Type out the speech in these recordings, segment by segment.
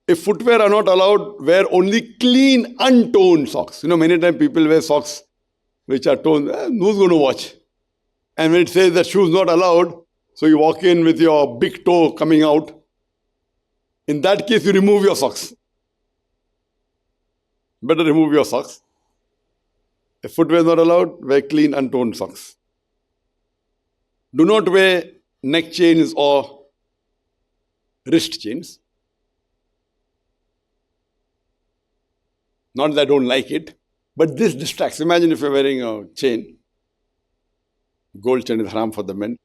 If footwear are not allowed, wear only clean, untoned socks. Many times people wear socks which are toned. Who's going to watch? And when it says that shoes not allowed, so you walk in with your big toe coming out, in that case you remove your socks. Better remove your socks. If footwear is not allowed, wear clean, untoned socks. Do not wear neck chains or wrist chains. Not that I don't like it, but this distracts. Imagine if you're wearing a chain. Gold chain is haram for the men.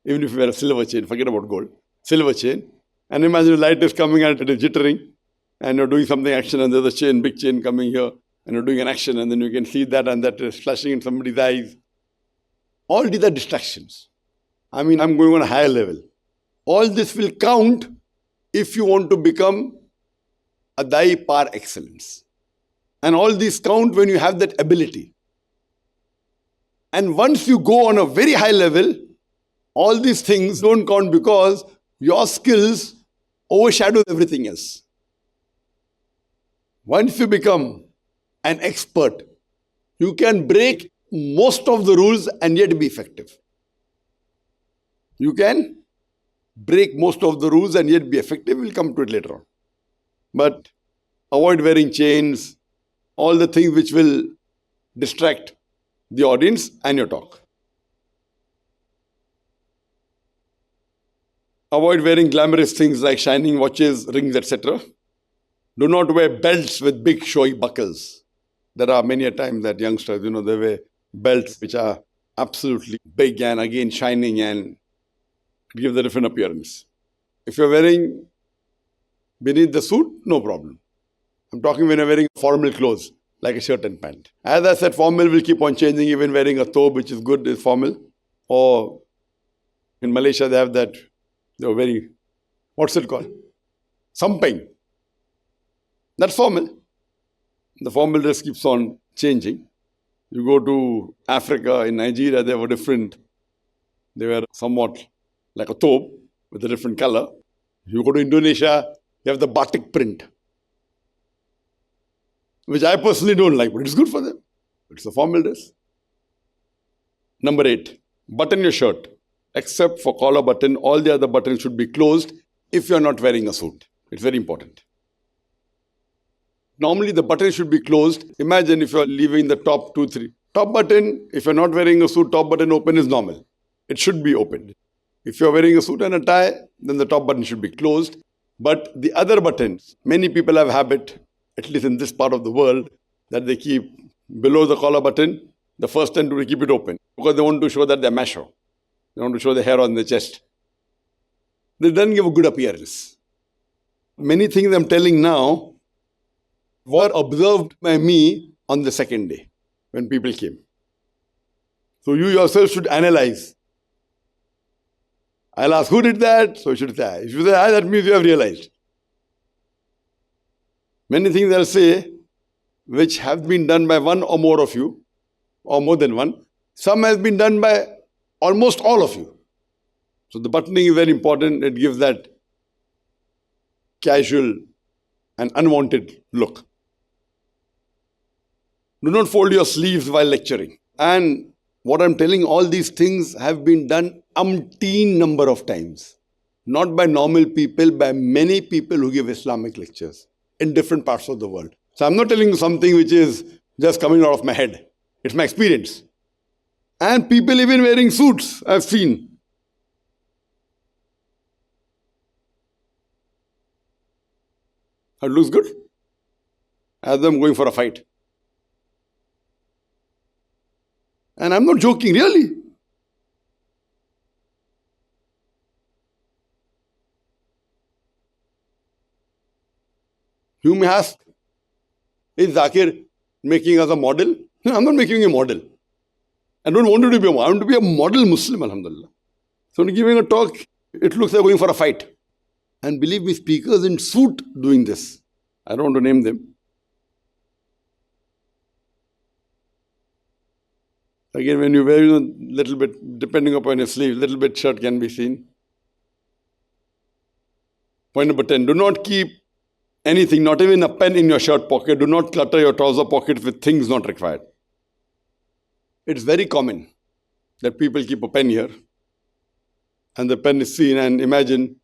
Even if you wear a silver chain, forget about gold. Silver chain. And imagine the light is coming and it is jittering. And you're doing something action and there's a chain, big chain coming here. And you're doing an action and then you can see that and that is flashing in somebody's eyes. All these are distractions. I'm going on a higher level. All this will count if you want to become a dai par excellence. And all these count when you have that ability. And once you go on a very high level, all these things don't count because your skills overshadow everything else. Once you become an expert, you can break most of the rules and yet be effective. You can break most of the rules and yet be effective. We'll come to it later on. But avoid wearing chains, all the things which will distract the audience and your talk. Avoid wearing glamorous things like shining watches, rings, etc. Do not wear belts with big showy buckles. There are many a time that youngsters, they wear belts which are absolutely big and again shining and give the different appearance. If you're wearing beneath the suit, no problem. I'm talking when you're wearing formal clothes, like a shirt and pant. As I said, formal will keep on changing. Even wearing a thobe, which is good, is formal. Or in Malaysia, they have that, they're very, what's it called? Samping. That's formal. The formal dress keeps on changing. You go to Africa, in Nigeria, they were different. They were somewhat like a thobe with a different color. You go to Indonesia, you have the batik print, which I personally don't like, but it's good for them. It's a formal dress. Number 8, button your shirt. Except for collar button, all the other buttons should be closed if you're not wearing a suit. It's very important. Normally the button should be closed. Imagine if you're leaving the top 2, 3. Top button, if you're not wearing a suit, top button open is normal. It should be opened. If you're wearing a suit and a tie, then the top button should be closed. But the other buttons, many people have a habit, at least in this part of the world, that they keep below the collar button, the first time to keep it open. Because they want to show that they're macho. They want to show the hair on the chest. They don't give a good appearance. Many things I'm telling now were observed by me on the second day when people came. So you yourself should analyze. I'll ask, who did that? So you should say, if you say, that means you have realized. Many things I'll say which have been done by one or more of you, or more than one. Some has been done by almost all of you. So the buttoning is very important. It gives that casual and unwanted look. Do not fold your sleeves while lecturing. And what I'm telling, all these things have been done umpteen number of times. Not by normal people, by many people who give Islamic lectures in different parts of the world. So I'm not telling you something which is just coming out of my head. It's my experience. And people even wearing suits, I've seen. It looks good. As them going for a fight. And I'm not joking, really. You may ask, is Zakir making us a model? No, I'm not making you a model. I don't want you to be a model. I want to be a model Muslim, alhamdulillah. So when giving a talk, it looks like going for a fight. And believe me, speakers in suit doing this. I don't want to name them. Again, when you wear a little bit, depending upon your sleeve, little bit shirt can be seen. Point number 10, do not keep anything, not even a pen in your shirt pocket. Do not clutter your trouser pockets with things not required. It's very common that people keep a pen here and the pen is seen, and imagine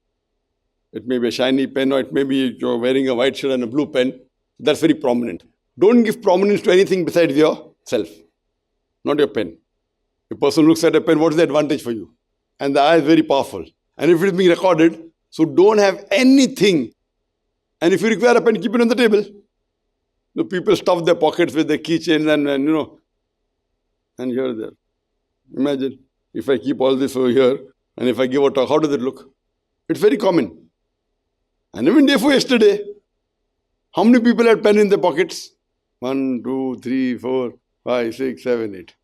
it may be a shiny pen or it may be you're wearing a white shirt and a blue pen. That's very prominent. Don't give prominence to anything besides yourself, not your pen. A person looks at a pen, what's the advantage for you? And the eye is very powerful. And if it is being recorded, so don't have anything. And if you require a pen, keep it on the table. The people stuff their pockets with their keychains and and here there. Imagine if I keep all this over here and if I give a talk, how does it look? It's very common. And even day before yesterday, how many people had pen in their pockets? 1, 2, 3, 4, 5, 6, 7, 8.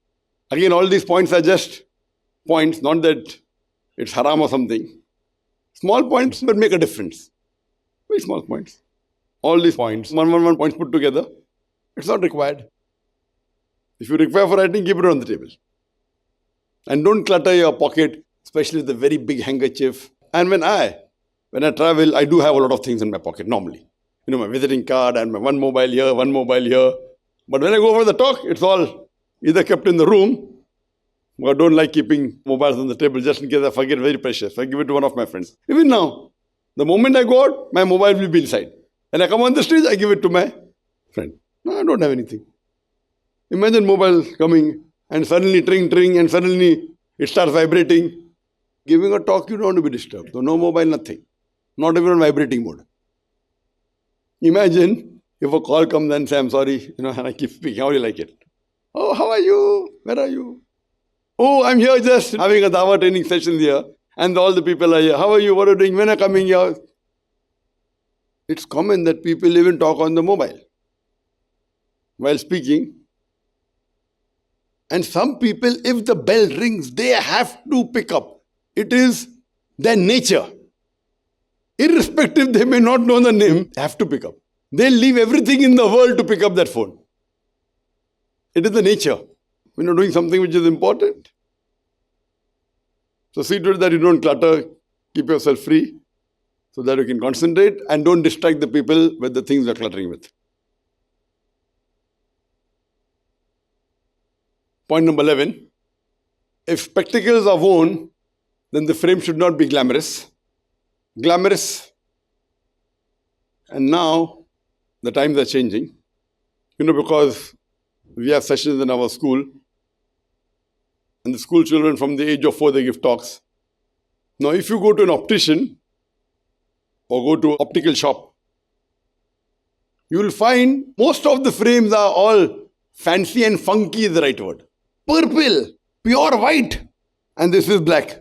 Again, all these points are just points, not that it's haram or something. Small points but make a difference. Very small points. All these points, one points put together, it's not required. If you require for writing, keep it on the table. And don't clutter your pocket, especially with a very big handkerchief. And when I travel, I do have a lot of things in my pocket normally. My visiting card and my one mobile here. But when I go for the talk, it's all either kept in the room, or I don't like keeping mobiles on the table just in case I forget, very precious. I give it to one of my friends. Even now, the moment I go out, my mobile will be inside. When I come on the stage, I give it to my friend. No, I don't have anything. Imagine mobile coming and suddenly tring, and suddenly it starts vibrating. Giving a talk, you don't want to be disturbed. So no mobile, nothing. Not even on vibrating mode. Imagine if a call comes and say, I'm sorry, and I keep speaking. How do you like it? Oh, how are you? Where are you? Oh, I'm here just having a dawa training session here. And all the people are here. How are you? What are you doing? When are you coming here? It's common that people even talk on the mobile while speaking. And some people, if the bell rings, they have to pick up. It is their nature. Irrespective, they may not know the name, they have to pick up. They'll leave everything in the world to pick up that phone. It is the nature. When you're doing something which is important. So see to it that you don't clutter, keep yourself free so that you can concentrate and don't distract the people with the things you're cluttering with. Point number 11. If spectacles are worn, then the frame should not be glamorous. And now the times are changing. Because we have sessions in our school. And the school children from the age of 4, they give talks. Now, if you go to an optician or go to an optical shop, you will find most of the frames are all fancy and funky is the right word. Purple, pure white, and this is black.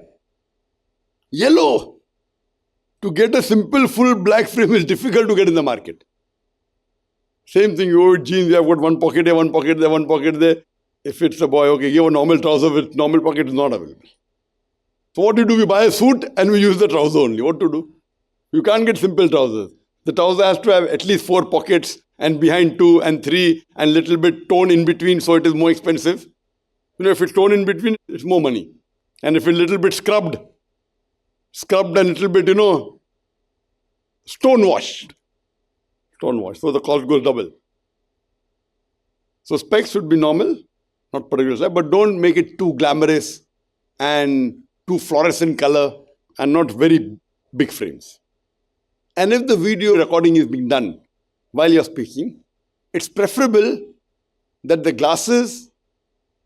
Yellow. To get a simple full black frame is difficult to get in the market. Same thing, you go with jeans, you have got one pocket here, one pocket there, one pocket there. If it's a boy, okay, give a normal trouser with normal pocket is not available. So what do? We buy a suit and we use the trouser only. What to do? You can't get simple trousers. The trouser has to have at least 4 pockets and behind 2 and 3 and little bit torn in between, so it is more expensive. If it's torn in between, it's more money. And if it's a little bit scrubbed and a little bit, stone washed. So the cost goes double. So specs should be normal, not particular, but don't make it too glamorous and too fluorescent color and not very big frames. And if the video recording is being done while you're speaking, it's preferable that the glasses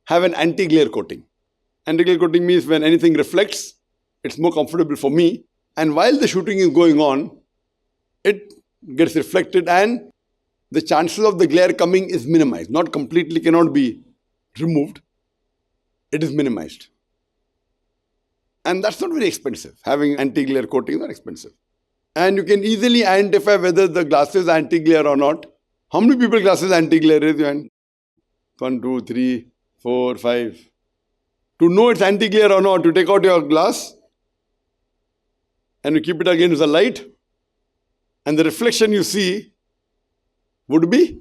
have an anti-glare coating. Anti-glare coating means when anything reflects, it's more comfortable for me. And while the shooting is going on, it gets reflected and the chances of the glare coming is minimized. Not completely, cannot be removed. It is minimized. And that's not very expensive. Having anti-glare coating is not expensive. And you can easily identify whether the glasses are anti-glare or not. How many people glasses anti-glare? Raise your hand. 1, 2, 3, 4, 5. To know it's anti-glare or not, you take out your glass and you keep it against the light, and the reflection you see would be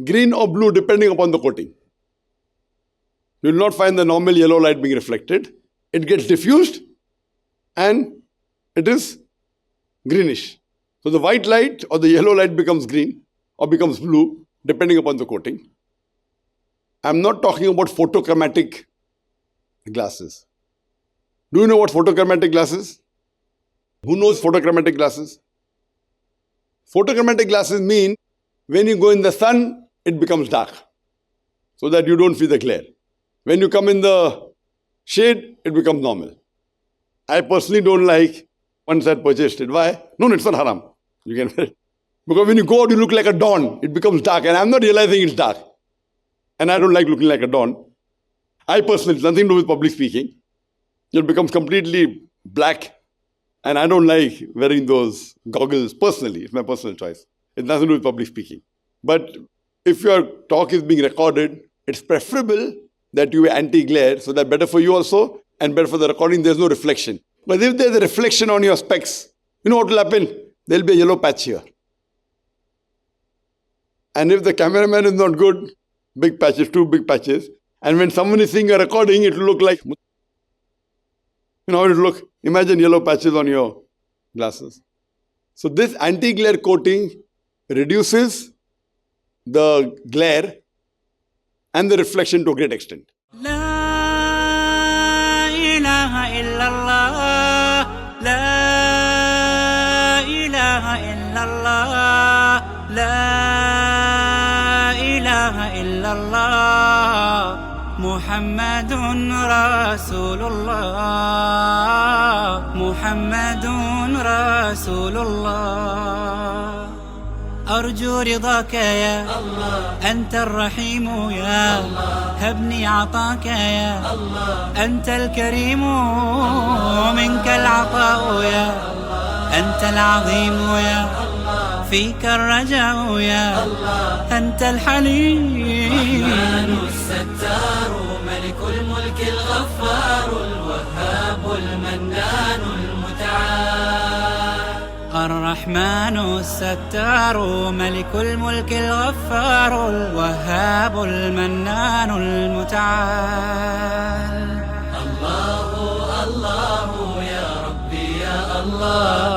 green or blue depending upon the coating. You will not find the normal yellow light being reflected. It gets diffused and it is greenish. So the white light or the yellow light becomes green or becomes blue depending upon the coating. I'm not talking about photochromatic glasses. Do you know what photochromatic glasses? Who knows photochromatic glasses? Photochromatic glasses mean when you go in the sun, it becomes dark so that you don't feel the glare. When you come in the shade, it becomes normal. I personally don't like, once I purchased it. Why? No, it's not haram. You can wear it. Because when you go out, you look like a dawn. It becomes dark and I'm not realizing it's dark. And I don't like looking like a dawn. I personally, it's nothing to do with public speaking. It becomes completely black. And I don't like wearing those goggles personally. It's my personal choice. It's nothing to do with public speaking. But if your talk is being recorded, it's preferable that you wear anti-glare, so that better for you also and better for the recording, there's no reflection. But if there's a reflection on your specs, you know what will happen? There'll be a yellow patch here. And if the cameraman is not good, big patches, 2 big patches, and when someone is seeing a recording, it will look like, you know how it will look? Imagine yellow patches on your glasses. So this anti-glare coating reduces the glare and the reflection to a great extent. La ilaha illallah, la ilaha illallah, la ilaha illallah, Muhammadun Rasulullah, Muhammadun Rasulullah. أرجو رضاك يا الله، أنت الرحيم يا الله، هبني عطاك يا الله، أنت الكريم منك العطاء يا الله، أنت العظيم يا الله، فيك الرجاء يا الله، أنت الحليم الرحمن الستار ملك الملك الغفار الوهاب المنان المتعال. الرحمن الستار ملك الملك الغفار الوهاب المنان المتعال. الله الله يا ربي يا الله،